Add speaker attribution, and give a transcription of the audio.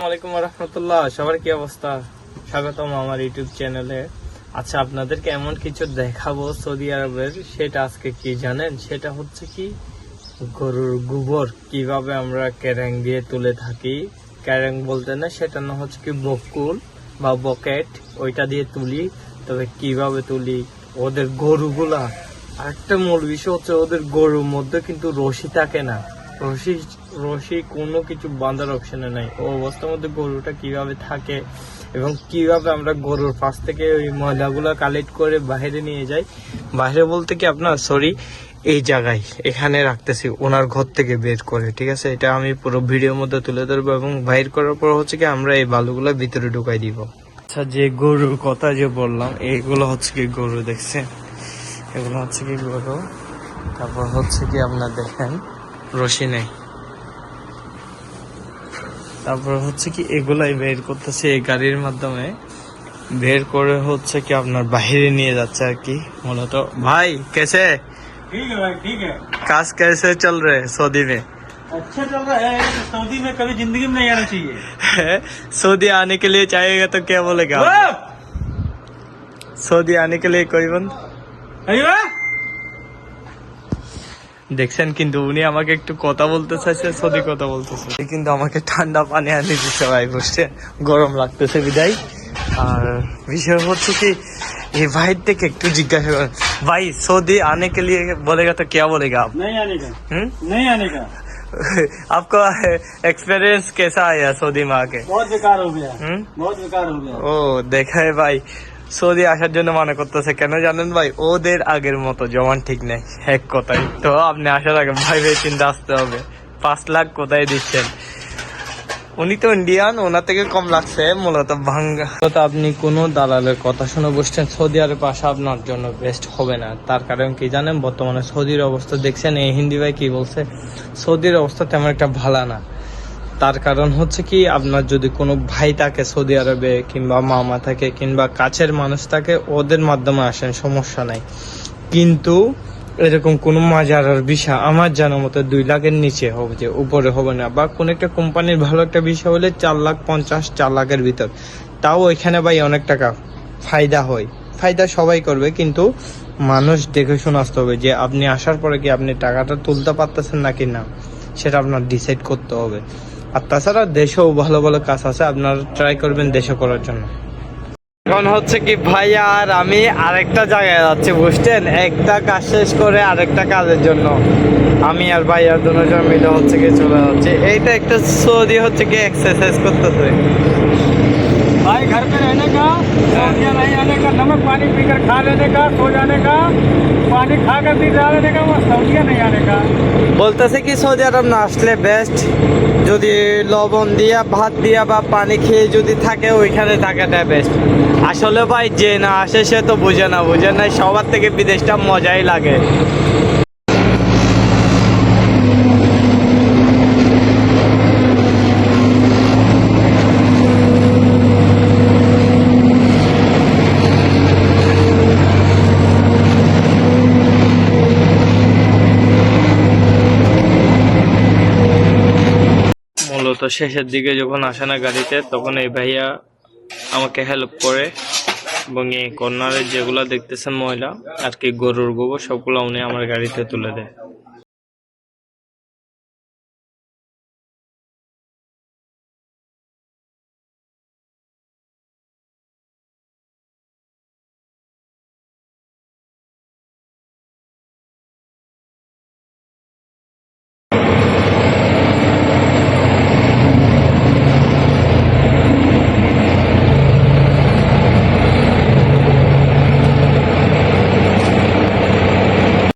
Speaker 1: আসসালামু আলাইকুম রাহমাতুল্লাহ। সবার কি অবস্থা? স্বাগতম আমার ইউটিউব চ্যানেলে। আচ্ছা, আপনাদেরকে এমন কিছু দেখাবো সৌদি আরবের, সেটা আজকে কি জানেন? সেটা হচ্ছে কি গরুর গোবর কিভাবে আমরা ক্যারেং দিয়ে তুলে থাকি। ক্যারেং বলতে না, সেটা না হচ্ছে কি বকুল বা বকেট, ওইটা দিয়ে তুলি। তবে কিভাবে তুলি, ওদের গরুগুলা, আরেকটা মূল বিষয় হচ্ছে ওদের গরুর মধ্যে কিন্তু রশি থাকে না। রশি রশি কোনো কিছু বাঁধার অপশনে নাই। ও অবস্থার মধ্যে গরুটা কিভাবে থাকে এবং কিভাবে আমরা গরুর পাশ থেকে ওই ময়লাগুলো কালেক্ট করে বাইরে নিয়ে যাই। বাইরে বলতে কি আপনার এই জায়গায় এখানে রাখতেছি ওনার ঘর থেকে বের করে, ঠিক আছে? এটা আমি পুরো ভিডিওর মধ্যে তুলে ধরবো এবং বাইর করার পর হচ্ছে কি আমরা এই বালুগুলো ভিতরে ঢুকাই দিব। আচ্ছা, যে গরুর কথা যে বললাম, এইগুলো হচ্ছে কি গরু, দেখছেন? এগুলো হচ্ছে কি গরু। তারপর হচ্ছে কি আপনার দেখেন রশি নেই। তারপর হচ্ছে কি এগুলাই বের করতেছে এই গাড়ির মাধ্যমে, বের করে হচ্ছে কি আপনার বাহিরে নিয়ে যাচ্ছে আর কি মূলত। ভাই कैसे?
Speaker 2: ठीक है भाई, ठीक है।
Speaker 1: काज कैसे चल रहे सऊदी में?
Speaker 2: अच्छा चल रहा है। सऊदी में कभी जिंदगी में नहीं आना चाहिए।
Speaker 1: सऊदी आने के लिए चाहेगा तो क्या बोलेगा? सऊदी आने के लिए कोई बंद
Speaker 2: अरे वाह!
Speaker 1: দেখছেন, কিন্তু উনি আমাকে একটু কথা বলতে চাইছে, সৌদি কথা বলতেছে, কিন্তু আমাকে ঠান্ডা পানি আনি দিচ্ছে ভাই, বুঝছে? গরম লাগতেছে বিদায়। আর বিষয় হচ্ছে কি এই ভাই থেকে একটু জিজ্ঞাসা করেন, ভাই सऊदी आने के लिए बोलेगा तो क्या बोलेगा आप?
Speaker 2: नहीं आने का। नहीं आने का।
Speaker 1: आपका एक्सपीरियंस कैसा आया सऊदी में आके?
Speaker 2: बहुत बेकार हो गया। बहुत बेकार हो गया।
Speaker 1: ও দেখে ভাই, সৌদি আসার জন্য মনে করতেছে, কেন জানেন ভাই? ওদের আগের মতো জমান ঠিক নেই, এক কথায়। তো আপনি আসার আগে ভাই চিন্তা আসতে হবে। 5 লাখ কোথায় দিচ্ছেন? উনি তো ইন্ডিয়ান, ওনার থেকে কম লাগছে মূলত ভাঙ্গা। আপনি কোনো দালালের কথা শুনে বসছেন, সৌদি আরবে আসা আপনার জন্য বেস্ট হবে না। তার কারণ কি জানেন? বর্তমানে সৌদির অবস্থা দেখছেন। এই হিন্দি ভাই কি বলছে, সৌদির অবস্থা তেমন একটা ভালো না। তার কারণ হচ্ছে কি, আপনার যদি কোনো ভাই থাকে সৌদি আরবে, কিংবা মামা থাকে, কিংবা কাছের মানুষ থাকে, ওদের মাধ্যমে আসেন, সমস্যা নাই। কিন্তু এরকম কোনো মাজারার বিষয় আমার জানা মতো 2 লাখের নিচে হবে, যে উপরে হবে না। বা কোন একটা কোম্পানির ভালো একটা বিষয় হলে 4,50,000 4 লাখের ভিতর, তাও এখানে ভাই অনেক টাকা ফায়দা হয়। ফায়দা সবাই করবে, কিন্তু মানুষ দেখে শুনে আসতে হবে যে আপনি আসার পরে কি আপনি টাকাটা তুলতে পারতেছেন নাকি না, সেটা আপনার ডিসাইড করতে হবে। আর তাছাড়া দেশেও ভালো ভালো কাজ আছে, আপনারা ট্রাই করবেন দেশে করার জন্য। এখন হচ্ছে কি ভাইয়া আর আমি আরেকটা জায়গায় যাচ্ছি, বুঝছেন? একটা কাজ শেষ করে আরেকটা কাজের জন্য আমি আর ভাইয়া দুজন মিলে হচ্ছে কি চলে যাচ্ছি। এইটা একটা সৌদি হচ্ছে কি এক্সারসাইজ করতেছে।
Speaker 2: भाई घर पे रहने का, सऊदिया नहीं आने का, नमक पानी पीकर खा लेने का, सो जाने का, पानी खाकर भी जा लेने का, बस सऊदिया नहीं आने का।
Speaker 1: বলতেছে কি সৌদি আরব না আসলে বেস্ট, যদি লবণ দিয়া ভাত দিয়া বা পানি খেয়ে যদি থাকে ওইখানে থাকাটা বেস্ট। আসলে ভাই যে না আসে সে তো বুঝে না, সবার থেকে বিদেশটা মজাই লাগে। মূলত শেষের দিকে যখন আসে না গাড়িতে, তখন এই ভাইয়া আমাকে হেল্প করে এবং এই কর্নারে যেগুলা দেখতেছেন ময়লা আর কি গরুর গোবর, সবগুলো উনি আমার গাড়িতে তুলে দেয়।